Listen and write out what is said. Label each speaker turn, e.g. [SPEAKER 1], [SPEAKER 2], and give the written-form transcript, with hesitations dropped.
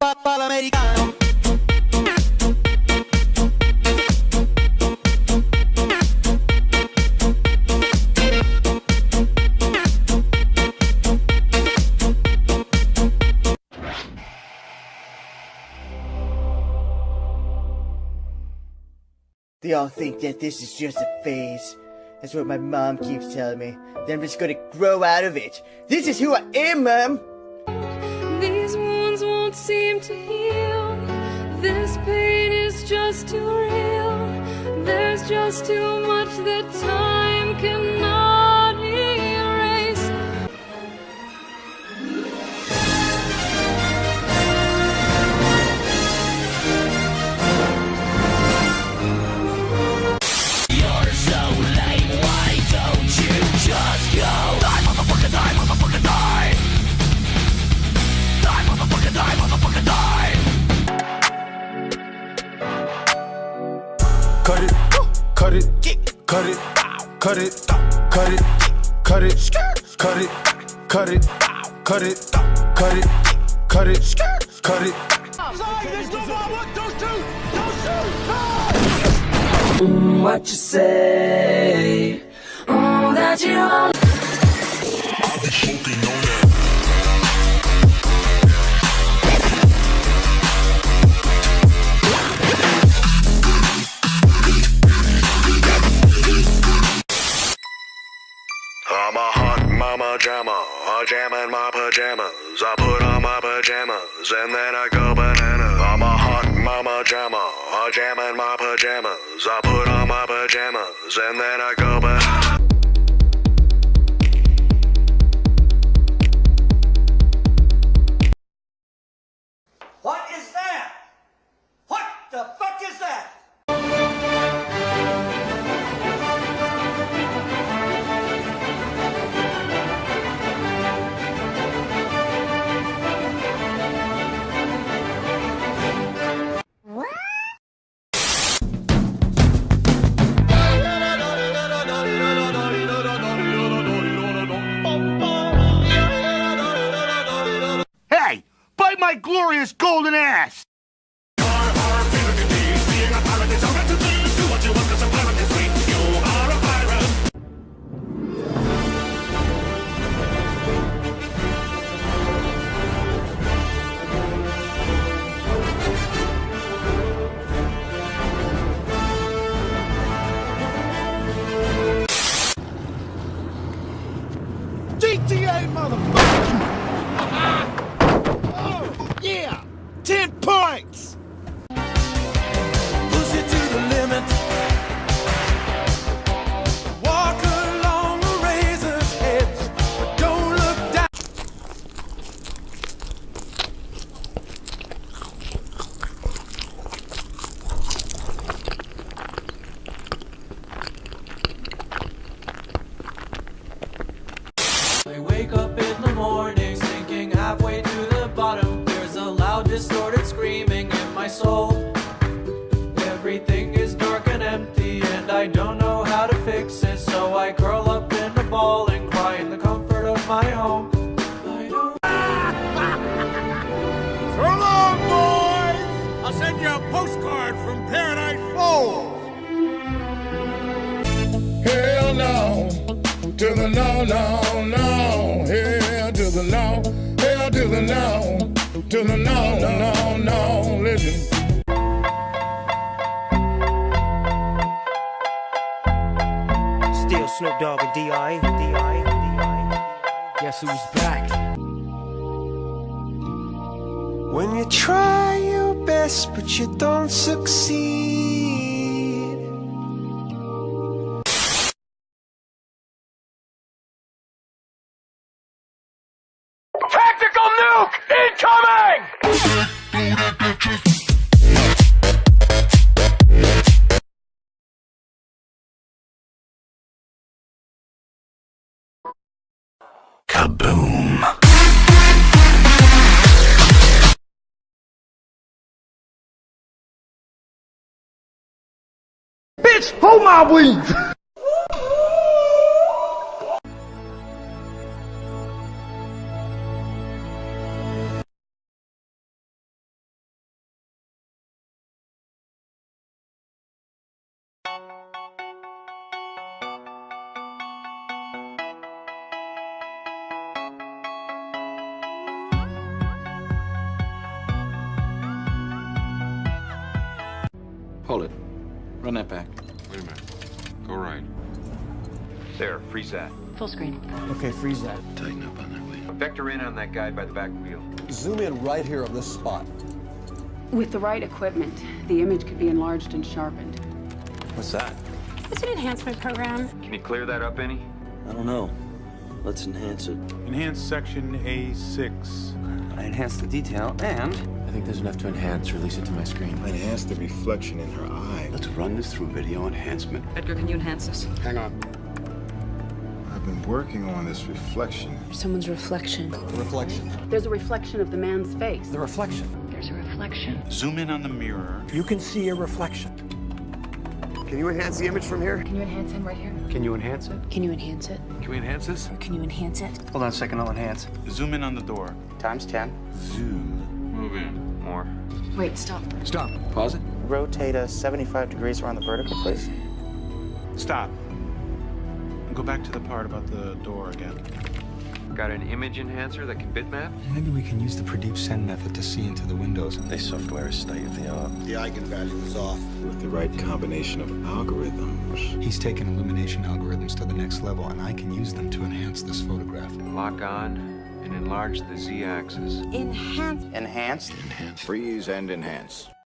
[SPEAKER 1] Americano. They all think that this is just a phase. That's what my mom keeps telling me. Then I'm just gonna grow out of it. This is who I am, Mom!
[SPEAKER 2] These wounds won't seem to heal. This pain is just too real. There's just too much that time cannot erase.
[SPEAKER 3] You're so lame, why don't you just go? Die, motherfucker, die, motherfucker, die! Die, motherfucker, die, motherfucker, die!
[SPEAKER 4] Cut it, cut it, cut it, cut it, cut it, cut it, cut it, cut it, cut it, cut it, cut it, cut it.
[SPEAKER 3] What you say? That you all
[SPEAKER 4] I'll be smoking on that.
[SPEAKER 5] I'm a hot mama jamma, I jam in my pajamas. I put on my pajamas and then I go banana. I'm a hot mama jamma, I jam in my pajamas. I put on my pajamas and then I go banana.
[SPEAKER 1] What is that? What the fuck is that?
[SPEAKER 6] Hey, bite my glorious golden ass! GTA, motherfucker! Oh, yeah! 10 points!
[SPEAKER 4] Push it to the limit. Walk along a razor's edge, but don't look down.
[SPEAKER 7] I wake up in the morning, sinking halfway to the bottom. There's a loud, distorted screaming in my soul. Everything is dark and empty, and I don't know how to fix it. So I curl up in a ball and cry in the comfort of my home. I don't
[SPEAKER 6] So long, boys! I'll send you a postcard from Paradise Falls!
[SPEAKER 4] Hell no, to the no, no, no. Hell to the no, hell to the no, to the no, no, no. Listen.
[SPEAKER 1] Still Snoop Dogg and D.I. Guess who's back?
[SPEAKER 8] When you try your best but you don't succeed.
[SPEAKER 3] Tactical nuke incoming!
[SPEAKER 4] Kaboom.
[SPEAKER 6] Bitch, hold my weave!
[SPEAKER 9] Hold it. Run that back.
[SPEAKER 10] Wait a minute. Go right.
[SPEAKER 11] There, freeze that.
[SPEAKER 12] Full screen.
[SPEAKER 1] Okay, freeze that.
[SPEAKER 9] Tighten up on that way.
[SPEAKER 11] Vector in on that guy by the back wheel.
[SPEAKER 13] Zoom in right here on this spot.
[SPEAKER 12] With the right equipment, the image could be enlarged and sharpened.
[SPEAKER 11] What's that?
[SPEAKER 2] It's an enhancement program.
[SPEAKER 11] Can you clear that up any?
[SPEAKER 9] I don't know. Let's enhance it.
[SPEAKER 6] Enhance section A6.
[SPEAKER 9] I enhanced the detail, and
[SPEAKER 14] I think there's enough to enhance. Release it to my screen.
[SPEAKER 4] Enhance the reflection in her eye.
[SPEAKER 9] let's run this through video enhancement.
[SPEAKER 12] Edgar, can you enhance this?
[SPEAKER 4] Hang on. I've been working on this reflection.
[SPEAKER 2] Someone's reflection.
[SPEAKER 13] Reflection.
[SPEAKER 12] There's a reflection of the man's face.
[SPEAKER 13] The reflection.
[SPEAKER 12] There's a reflection.
[SPEAKER 9] Zoom in on the mirror.
[SPEAKER 13] You can see a reflection.
[SPEAKER 8] Can you enhance the image from here?
[SPEAKER 12] Can you enhance him right here?
[SPEAKER 14] Can you enhance it?
[SPEAKER 2] Can you enhance it?
[SPEAKER 10] Can we enhance this?
[SPEAKER 2] Can you enhance it?
[SPEAKER 9] Hold on a second, I'll enhance. Zoom in on the door.
[SPEAKER 14] Times 10.
[SPEAKER 9] Zoom.
[SPEAKER 10] Move in.
[SPEAKER 11] More.
[SPEAKER 12] Wait, stop.
[SPEAKER 14] Stop. Pause it. Rotate us 75 degrees around the vertical, please.
[SPEAKER 6] Stop. And go back to the part about the door again.
[SPEAKER 11] Got an image enhancer that can bitmap?
[SPEAKER 15] Maybe we can use the Pradeep Sen method to see into the windows.
[SPEAKER 9] This software is state of the art.
[SPEAKER 8] The eigenvalue is off.
[SPEAKER 4] With the right combination of algorithms.
[SPEAKER 15] He's taken illumination algorithms to the next level, and I can use them to enhance this photograph.
[SPEAKER 11] Lock on and enlarge the Z-axis.
[SPEAKER 2] Enhance.
[SPEAKER 14] Enhanced.
[SPEAKER 9] Enhance.
[SPEAKER 10] Freeze and enhance.